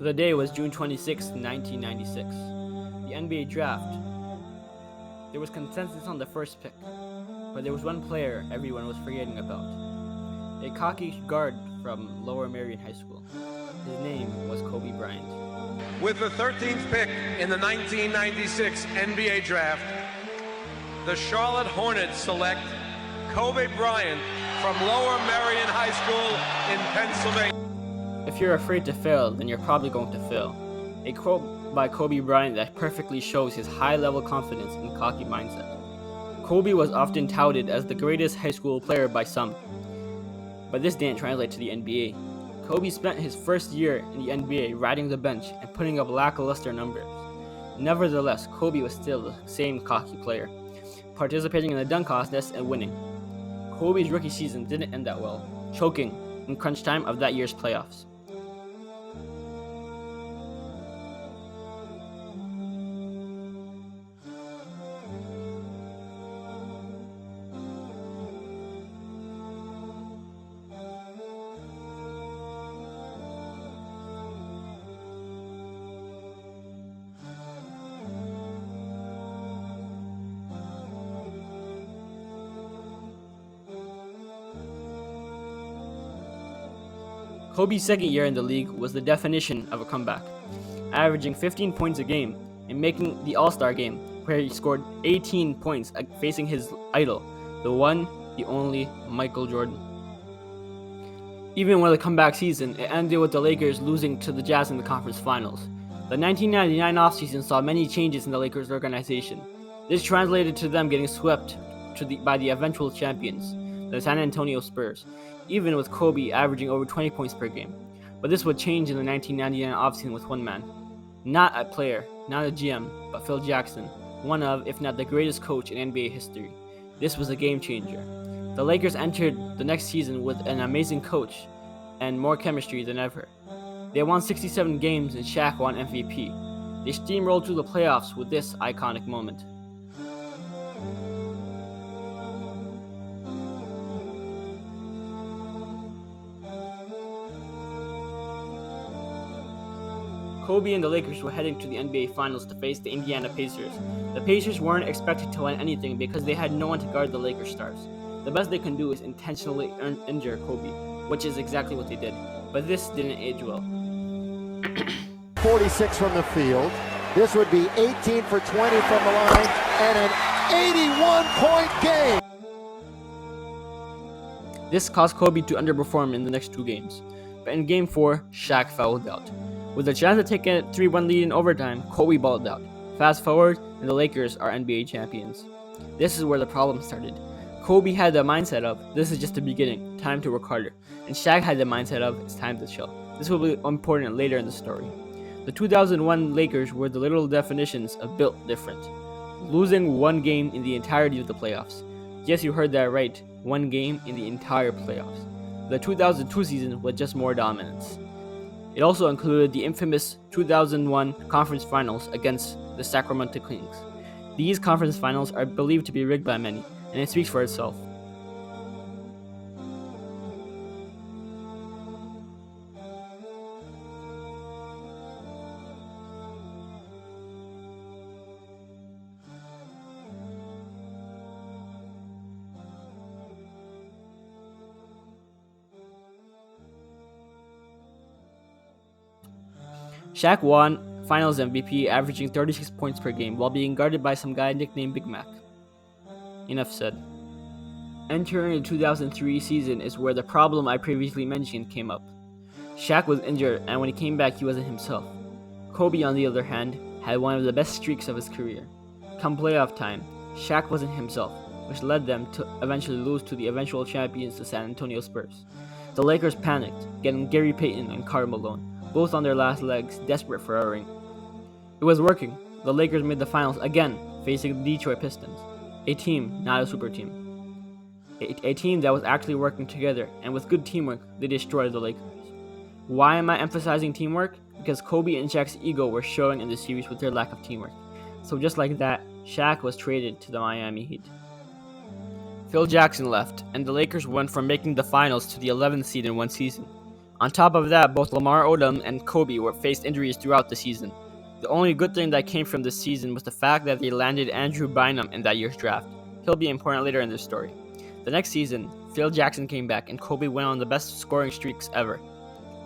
The day was June 26, 1996. The NBA draft. There was consensus on the first pick, but there was one player everyone was forgetting about. A cocky guard from Lower Merion High School. His name was Kobe Bryant. With the 13th pick in the 1996 NBA draft, the Charlotte Hornets select Kobe Bryant from Lower Merion High School in Pennsylvania. If you're afraid to fail, then you're probably going to fail. A quote by Kobe Bryant that perfectly shows his high-level confidence and cocky mindset. Kobe was often touted as the greatest high school player by some, but this didn't translate to the NBA. Kobe spent his first year in the NBA riding the bench and putting up lackluster numbers. Nevertheless, Kobe was still the same cocky player, participating in the dunk contest and winning. Kobe's rookie season didn't end that well, choking in crunch time of that year's playoffs. Kobe's second year in the league was the definition of a comeback, averaging 15 points a game and making the All-Star game, where he scored 18 points facing his idol, the one, the only Michael Jordan. Even with the comeback season, it ended with the Lakers losing to the Jazz in the conference finals. The 1999 offseason saw many changes in the Lakers organization. This translated to them getting swept by the eventual champions, the San Antonio Spurs, even with Kobe averaging over 20 points per game. But this would change in the 1999 offseason with one man. Not a player, not a GM, but Phil Jackson, one of, if not the greatest coach in NBA history. This was a game changer. The Lakers entered the next season with an amazing coach and more chemistry than ever. They won 67 games and Shaq won MVP. They steamrolled through the playoffs with this iconic moment. Kobe and the Lakers were heading to the NBA Finals to face the Indiana Pacers. The Pacers weren't expected to win anything because they had no one to guard the Lakers stars. The best they can do is intentionally injure Kobe, which is exactly what they did. But this didn't age well. 46 from the field. This would be 18 for 20 from the line and an 81-point game. This caused Kobe to underperform in the next two games. But in Game 4, Shaq fouled out. With a chance to take a 3-1 lead in overtime, Kobe balled out. Fast forward, and the Lakers are NBA champions. This is where the problem started. Kobe had the mindset of, this is just the beginning, time to work harder. And Shaq had the mindset of, it's time to chill. This will be important later in the story. The 2001 Lakers were the literal definitions of built different. Losing one game in the entirety of the playoffs. Yes, you heard that right, one game in the entire playoffs. The 2002 season was just more dominance. It also included the infamous 2001 conference finals against the Sacramento Kings. These conference finals are believed to be rigged by many, and it speaks for itself. Shaq won Finals MVP, averaging 36 points per game while being guarded by some guy nicknamed Big Mac. Enough said. Entering the 2003 season is where the problem I previously mentioned came up. Shaq was injured, and when he came back, he wasn't himself. Kobe, on the other hand, had one of the best streaks of his career. Come playoff time, Shaq wasn't himself, which led them to eventually lose to the eventual champions, the San Antonio Spurs. The Lakers panicked, getting Gary Payton and Karl Malone, both on their last legs, desperate for a ring. It was working. The Lakers made the finals again, facing the Detroit Pistons, a team, not a super team. A team that was actually working together, and with good teamwork, they destroyed the Lakers. Why am I emphasizing teamwork? Because Kobe and Shaq's ego were showing in the series with their lack of teamwork. So just like that, Shaq was traded to the Miami Heat. Phil Jackson left, and the Lakers went from making the finals to the 11th seed in one season. On top of that, both Lamar Odom and Kobe were faced injuries throughout the season. The only good thing that came from this season was the fact that they landed Andrew Bynum in that year's draft. He'll be important later in this story. The next season, Phil Jackson came back and Kobe went on the best scoring streaks ever.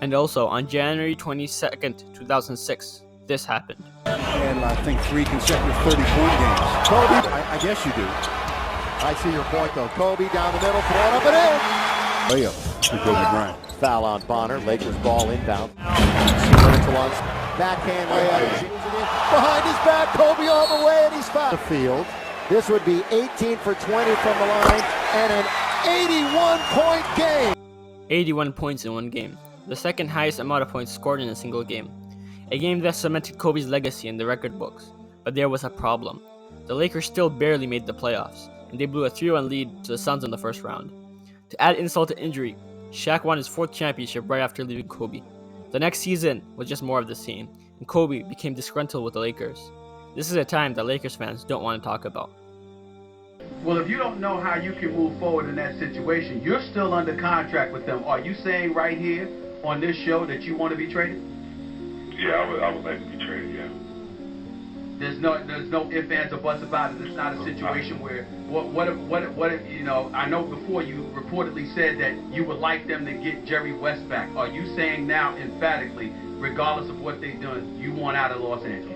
And also, on January 22nd, 2006, this happened. And I think 3 consecutive 30-point games. Kobe, I guess you do. I see your point though. Kobe down the middle, throwing up and in. Layup for Kobe Bryant. Foul on Bonner. Lakers ball inbound. Backhand layup. Behind his back, Kobe all the way, and he's fouled. The field. This would be 18 for 20 from the line and an 81-point game. 81 points in one game, the second highest amount of points scored in a single game. A game that cemented Kobe's legacy in the record books. But there was a problem. The Lakers still barely made the playoffs, and they blew a 3-1 lead to the Suns in the first round. To add insult to injury, Shaq won his 4th championship right after leaving Kobe. The next season was just more of the same, and Kobe became disgruntled with the Lakers. This is a time that Lakers fans don't want to talk about. Well, if you don't know how you can move forward in that situation, you're still under contract with them. Are you saying right here on this show that you want to be traded? Yeah, I would like to be traded, yeah. There's no ifs, ands, or buts about it. It's not a situation where what if you know? I know before you reportedly said that you would like them to get Jerry West back. Are you saying now emphatically, regardless of what they've done, you want out of Los Angeles?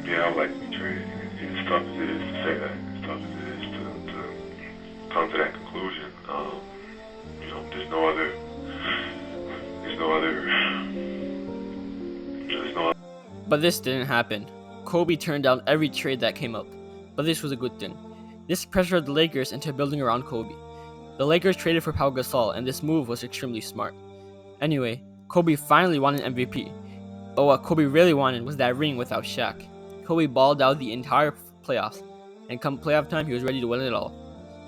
Yeah, I would like to be traded. As tough as it is to say that, as tough as it is to come to that conclusion, you know, there's no other. But this didn't happen. Kobe turned down every trade that came up, but this was a good thing. This pressured the Lakers into building around Kobe. The Lakers traded for Pau Gasol, and this move was extremely smart. Anyway, Kobe finally won an MVP, but what Kobe really wanted was that ring without Shaq. Kobe balled out the entire playoffs, and come playoff time, he was ready to win it all.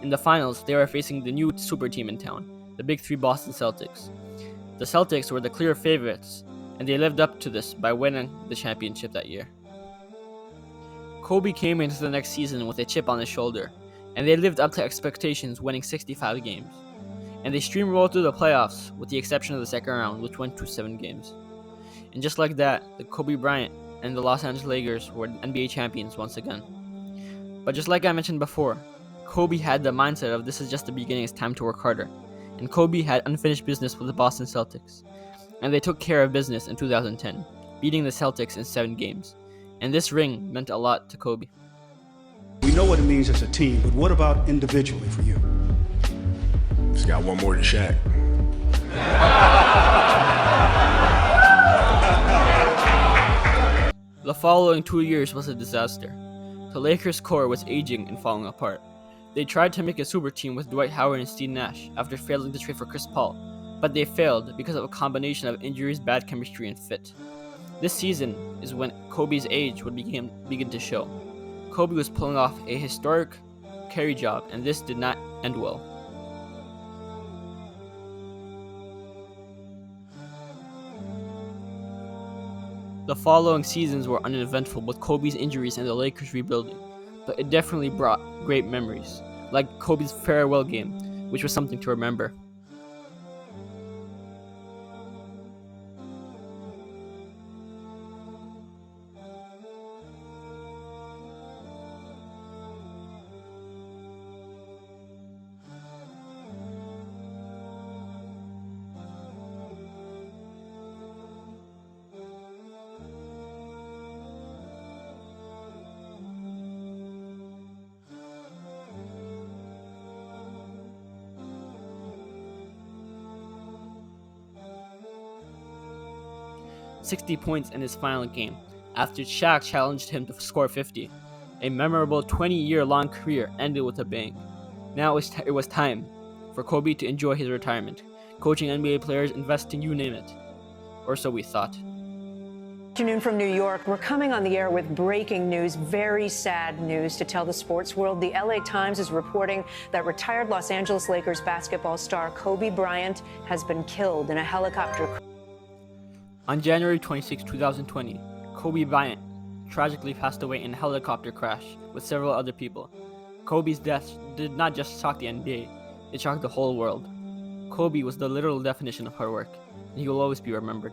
In the finals, they were facing the new super team in town, the Big Three Boston Celtics. The Celtics were the clear favorites, and they lived up to this by winning the championship that year. Kobe came into the next season with a chip on his shoulder, and they lived up to expectations, winning 65 games. And they steamrolled through the playoffs, with the exception of the second round, which went to 7 games. And just like that, the Kobe Bryant and the Los Angeles Lakers were NBA champions once again. But just like I mentioned before, Kobe had the mindset of this is just the beginning, it's time to work harder. And Kobe had unfinished business with the Boston Celtics. And they took care of business in 2010, beating the Celtics in 7 games. And this ring meant a lot to Kobe. We know what it means as a team, but what about individually for you? Just got one more than Shaq. The following 2 years was a disaster. The Lakers' core was aging and falling apart. They tried to make a super team with Dwight Howard and Steve Nash after failing to trade for Chris Paul, but they failed because of a combination of injuries, bad chemistry, and fit. This season is when Kobe's age would begin to show. Kobe was pulling off a historic carry job, and this did not end well. The following seasons were uneventful with Kobe's injuries and the Lakers rebuilding, but it definitely brought great memories, like Kobe's farewell game, which was something to remember. "60 points in his final game, after Shaq challenged him to score 50. A memorable 20-year-long career ended with a bang. Now it was time for Kobe to enjoy his retirement, coaching NBA players, investing, you name it. Or so we thought." Afternoon from New York. We're coming on the air with breaking news, very sad news to tell the sports world. The LA Times is reporting that retired Los Angeles Lakers basketball star Kobe Bryant has been killed in a helicopter crash. On January 26, 2020, Kobe Bryant tragically passed away in a helicopter crash with several other people. Kobe's death did not just shock the NBA, it shocked the whole world. Kobe was the literal definition of hard work. He will always be remembered.